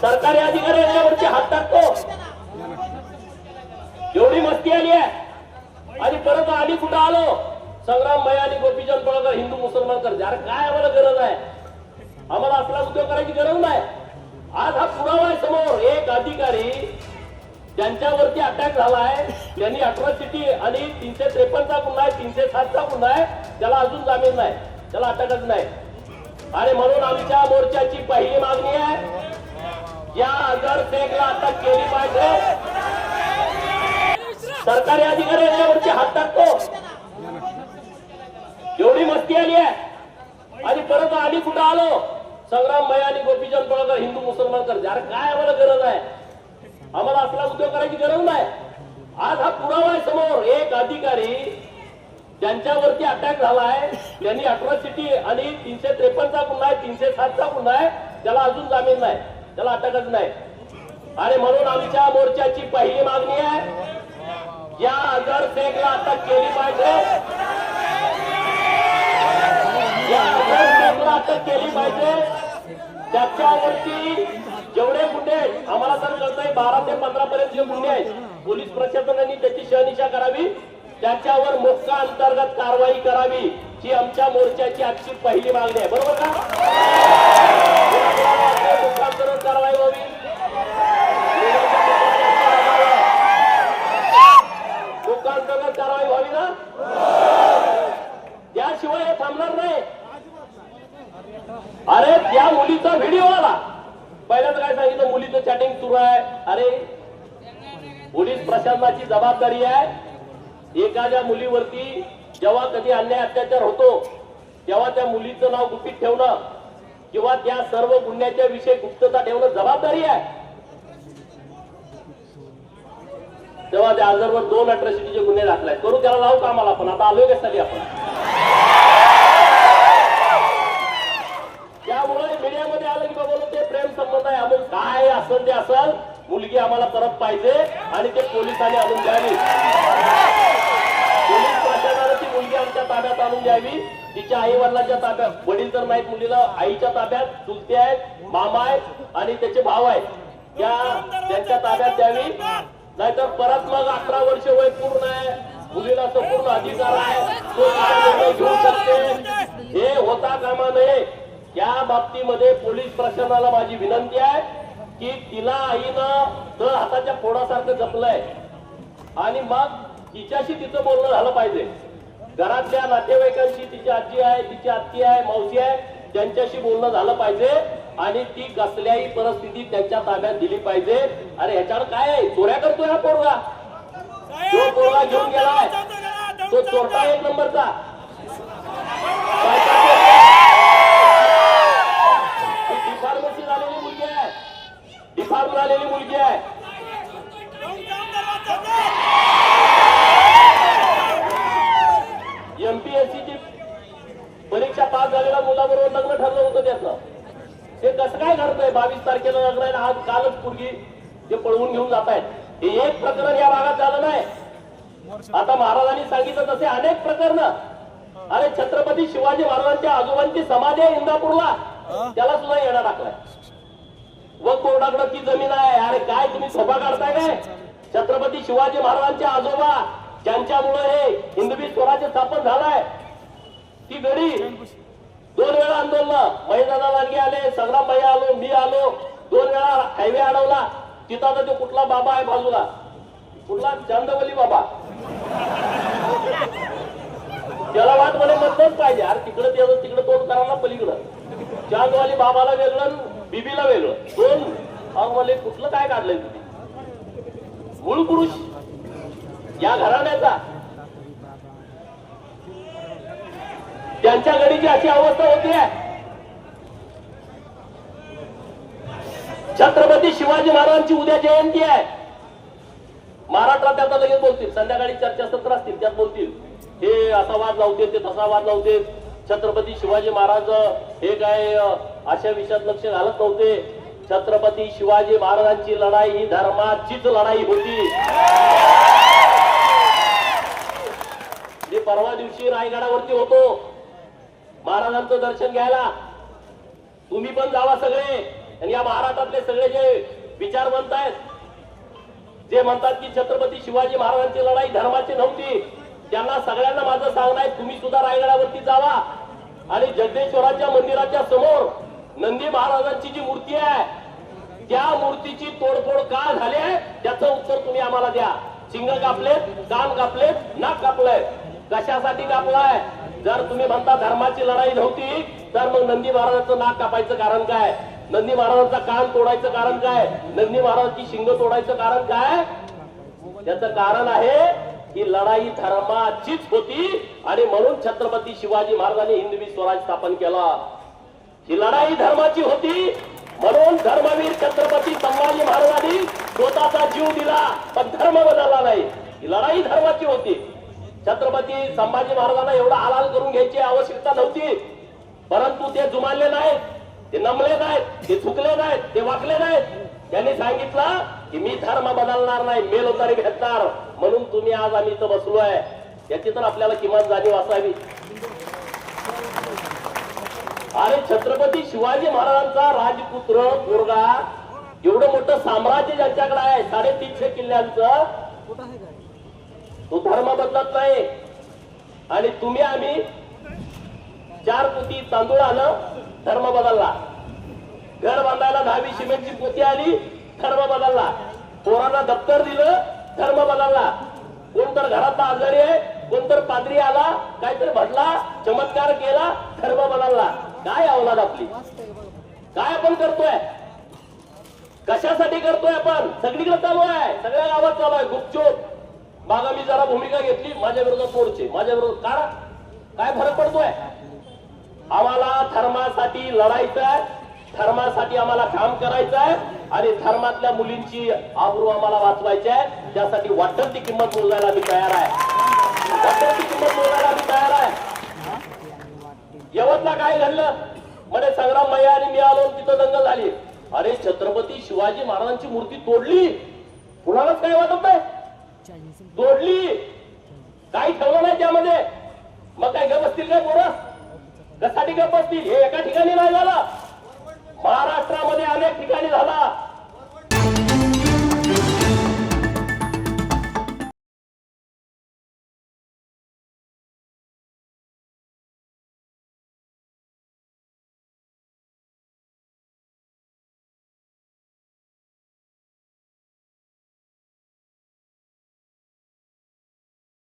सरकारी अधिकारी याच्यावरची हात टाकतो. एवढी मस्ती आली आहे. आणि परत आली कुठं आलो संग्राम भैया आणि गोपीचंद पळकर हिंदू मुसलमान कर. अरे काय आम्हाला गरज आहे? आम्हाला असला उद्योग करायची गरज नाही. आज हा पुरावा आहे समोर. एक अधिकारी ज्यांच्यावरती अटॅक झालाय त्यांनी अट्रॉसिटी आणि 353चा गुन्हा आहे, 307चा गुन्हा आहे, त्याला अजून जामीन नाही, त्याला अटकच नाही. आणि म्हणून आमच्या मोर्चाची पहिली मागणी आहे, या अजहर शेखला अटक केली पाहिजे. सरकारी अधिकारी याच्यावरची हात टाकतो. एवढी मस्ती आली आहे. आणि परत आली कुठं आलो संग्राम भैया आणि गोपीचंद पळकर हिंदू मुसलमान कर. अरे काय आम्हाला गरज आहे? आम्हाला असला उद्योग करायची गरज नाही. आज हा पुरावा आहे समोर. एक अधिकारी ज्यांच्यावरती अटॅक झालाय त्यांनी अट्रॉसिटी आणि 353चा गुन्हा आहे, 307चा गुन्हा आहे, त्याला अजून जामीन नाही, त्याला अटकच नाही. आणि म्हणून आमच्या मोर्चाची पहिली मागणी आहे, या अजहर शेखला अटक केली पाहिजे. या अजहर शेखला अटक केली पाहिजे. त्याच्यावरती जेवढे गुन्हे आम्हाला तर कळतंय 12 ते 15 पर्यंत जे गुन्हे आहेत, पोलीस प्रशासनाने त्याची शहनिशा करावी, त्याच्यावर मोक्का अंतर्गत कारवाई करावी, ही आमच्या मोर्चाची आजची पहिली मागणी आहे. बरोबर का? मोक्का अंतर्गत कारवाई व्हावी, मोक्का अंतर्गत कारवाई व्हावी ना, त्याशिवाय हे थांबणार नाही. अरे त्या मुलीचा व्हिडिओ आला, पहिल्यांदा काय सांगितलं, मुलीचं चॅटिंग सुरू आहे. अरे पोलीस प्रशासनाची जबाबदारी आहे, एखाद्या मुलीवरती जेव्हा कधी अन्याय अत्याचार होतो तेव्हा त्या मुलीचं नाव गुपित ठेवणं किंवा त्या सर्व गुन्ह्याच्या विषयी गुप्तता ठेवणं जबाबदारी आहे. तेव्हा त्या आजरवर 2 अट्रॉसिटीचे गुन्हे दाखल आहेत. करू त्याला लावू का आम्हाला? पण आता आलोय कशासाठी आपण? त्यामुळे मीडियामध्ये आलं की बाबा ते प्रेम संबंध आहे, अमुक काय असेल ते असेल, मुलगी आम्हाला परत पाहिजे आणि ते पोलिसांनी आणून द्यावी. पोलीस प्रशासनाने ती मुलगी आमच्या ताब्यात आणून द्यावी. तिच्या आई वडिलांच्या ताब्यात, वडील तर नाहीत मुलीला, आईच्या ताब्यात, चुलते आहेत, मामा आहेत आणि त्याचे भाव आहेत, त्यांच्या ताब्यात द्यावी. नाहीतर परत मग 18 वर्ष वय पूर्ण आहे, मुलीला संपूर्ण अधिकार आहे, तो निर्णय घेऊ शकते. हे होता कामा नये. या बाबतीमध्ये पोलीस प्रशासनाला माझी विनंती आहे की तिला आईनं तळ हाताच्या फोडासारखं जपलंय आणि मग तिच्याशी तिचं बोलणं झालं पाहिजे. घरातल्या नातेवाईकांशी, तिची आजी आहे, तिची आत्ती आहे, मावशी आहे, त्यांच्याशी बोलणं झालं पाहिजे आणि ती कसल्याही परिस्थितीत त्यांच्या ताब्यात दिली पाहिजे. अरे ह्याच्यावर काय आहे? चोऱ्या करतोय हा पोरगा, जो पोरगा घेऊन गेलाय तो चोरटा 1 नंबरचा. डिफॉर्मेशन झालेली मुलगी आहे, डिफॉर्म झालेली मुलगी आहे. MPSC ची परीक्षा पास झालेल्या मुलाबरोबर लग्न ठरलं होतं त्याचं. ते कसं काय घडतंय? 22 तारखेला लग्न आहे, आज कालच पोरगी ते पळवून घेऊन जात आहेत. हे एक प्रकरण या भागात झालं नाही. आता महाराजांनी सांगितलं तसे अनेक प्रकरण. अरे छत्रपती शिवाजी महाराजांच्या आजोबांची समाधी आहे इंदापूरला, त्याला सुद्धा येणं टाकलाय. व कोर्टाकडे ती जमीन आहे. अरे काय तुम्ही शोभा काढताय काय? छत्रपती शिवाजी महाराजांचे आजोबा ज्यांच्यामुळे हे हिंदवी स्वराज्य स्थापन झालाय, ती गडी 2 वेळा आंदोलन, महेशदादा लांडगे आले, संग्राम भाई आलो, मी आलो, 2 वेळा हायवे अडवला. तिथं आता तो कुठला बाबा आहे बाजूला, कुठला चांदवली बाबा, त्याला वाट म्हणे मतच पाहिजे. अरे तिकडे त्याचं तिकडे तोंड करायला पलीकडं, चांदवाली बाबाला वेगळं, बीबीला वेगळं, 2 मला कुठलं काय काढलंय तुम्ही? मूळ पुरुष या घराण्याचा, त्यांच्या घडीची अशी अवस्था होती आहे. छत्रपती शिवाजी महाराजांची उद्या जयंती आहे. महाराष्ट्रात आता लगेच बोलतील, संध्याकाळी चर्चासत्र असतील त्यात बोलतील, हे असा वाद लावते, ते तसा वाद लावते. छत्रपती शिवाजी महाराज हे काय अशा विषयात लक्ष घालत नव्हते. छत्रपती शिवाजी महाराजांची लढाई ही धर्माचीच लढाई होती. मी परवा दिवशी रायगडावरती होतो महाराजांचं दर्शन घ्यायला. तुम्ही पण जावा सगळे. आणि या महाराष्ट्रातले सगळे जे विचारवंत आहेत, जे म्हणतात की छत्रपती शिवाजी महाराजांची लढाई धर्माची नव्हती, त्यांना सगळ्यांना माझं सांगणं आहे, तुम्ही सुद्धा रायगडावरती जावा आणि जगदेश्वराच्या मंदिराच्या समोर नंदी महाराजांची जी मूर्ती आहे त्या मूर्तीची तोडफोड का झाली आहे त्याचं उत्तर तुम्ही आम्हाला द्या. शिंग कापलेत, कान कापलेत, नाक कापलंय, कशासाठी कापलाय? जर तुम्ही म्हणता धर्माची लढाई नव्हती तर मग नंदी महाराजांचं नाक कापायचं कारण काय? नंदी महाराजांचा कान तोडायचं कारण काय? नंदी महाराजांची शिंग तोडायचं कारण काय? त्याचं कारण आहे ही लढाई धर्माचीच होती आणि म्हणून छत्रपती शिवाजी महाराजांनी हिंदवी स्वराज स्थापन केला. ही लढाई धर्माची होती म्हणून धर्मवीर छत्रपती संभाजी महाराजांनी स्वतःचा जीव दिला पण धर्म बदलला नाही. ही लढाई धर्माची होती. छत्रपती संभाजी महाराजांना एवढा हालाल करून घ्यायची आवश्यकता नव्हती, परंतु ते जुमानले नाहीत, ते नमले नाहीत, ते चुकले नाहीत, ते वाकले नाहीत. त्यांनी सांगितलं की मी धर्म बदलणार नाही, मेलो तरी भेटणार. म्हणून तुम्ही आज आम्ही इथं बसलोय, याची तर आपल्याला किमान जाणीव असावी. आणि छत्रपती शिवाजी महाराजांचा राजपुत्र पोरगा एवढं मोठं साम्राज्य ज्यांच्याकडे आहे 350 किल्ल्यांचं, तो धर्म बदलत नाही. आणि तुम्ही आम्ही 4 कोटी तांदूळानं धर्म बदलला, घर बांधायला 10वी सिमेंटची पोती आली, धर्म बदलला, पोरांना दप्तर दिलं, धर्म बदलला. कोणतर घरात आजारी आहे, कोणतर पादरी आला, काहीतरी भटला, चमत्कार केला, धर्म बदलला. काय अवलाद आपली? काय आपण करतोय? कशासाठी करतोय आपण? सगळीकडे चालू आहे, सगळ्या गावात चालू आहे गुपचूप. मागा मी जरा भूमिका घेतली, माझ्या विरोधात मोर्चे, माझ्या विरोधात काढा. काय फरक पडतोय? आम्हाला धर्मासाठी लढायचं आहे, धर्मासाठी आम्हाला काम करायचं आहे आणि धर्मातल्या मुलींची आबरू आम्हाला वाचवायची आहे. त्यासाठी वाटेल ती किंमत मोजायला आम्ही तयार आहे, वाटेल ती किंमत मोजायला आम्ही तयार आहे. यवतला काय घडलं? म्हणजे संग्राम मैया आणि मी आलो, तिथं दंगल झाली. अरे छत्रपती शिवाजी महाराजांची मूर्ती तोडली, कुणालाच काय वाटत नाही? तोडली, काही ठेवलं नाही त्यामध्ये. मग काय गप बसतील काय पोरं? कशासाठी गप बसतील? हे एका ठिकाणी नाही झालं, महाराष्ट्रामध्ये अनेक ठिकाणी झाला.